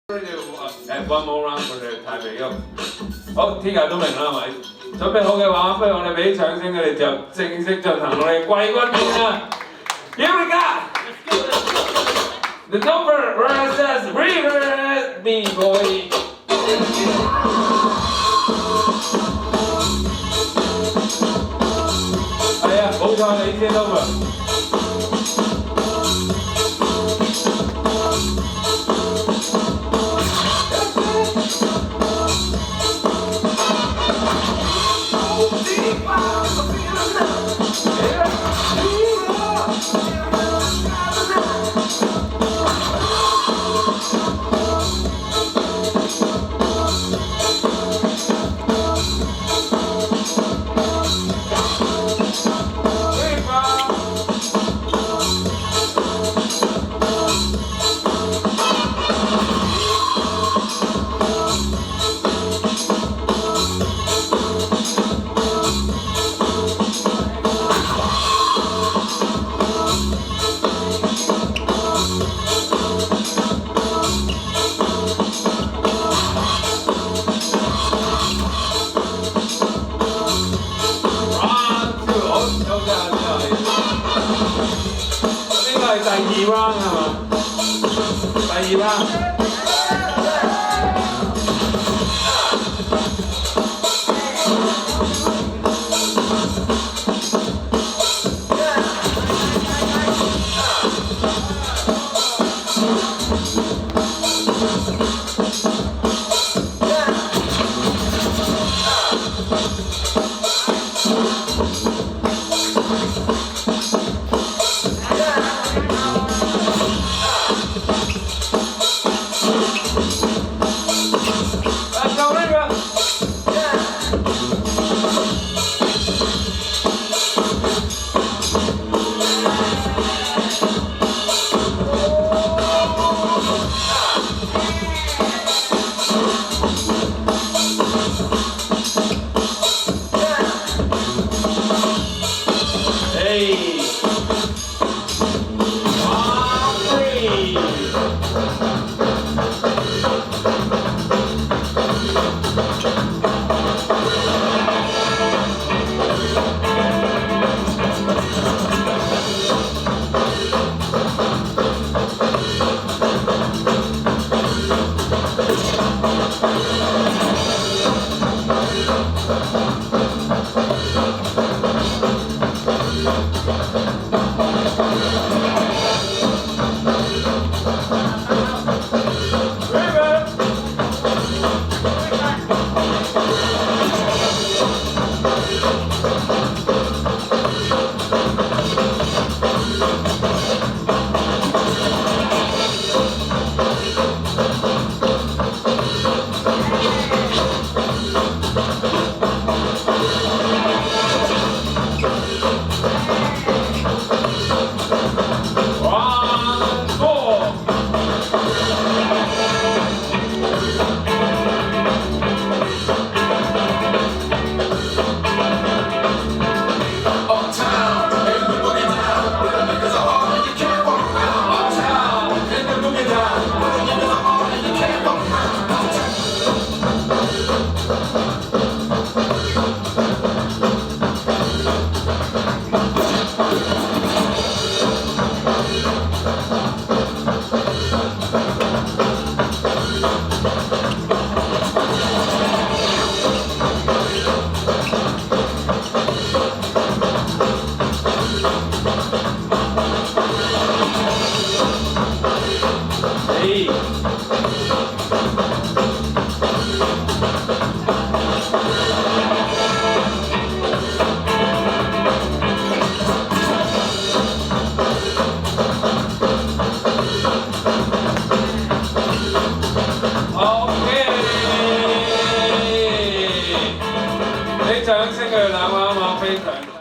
One more round for the tiebreak。好，天下都明啦，係咪？準備好嘅話，不如我哋俾啲掌聲，佢哋就正式進行我哋季軍戰啦。Here we go! The number versus River B-boy。係啊，冇錯，你先 number。第二 round 係嘛？第二 round。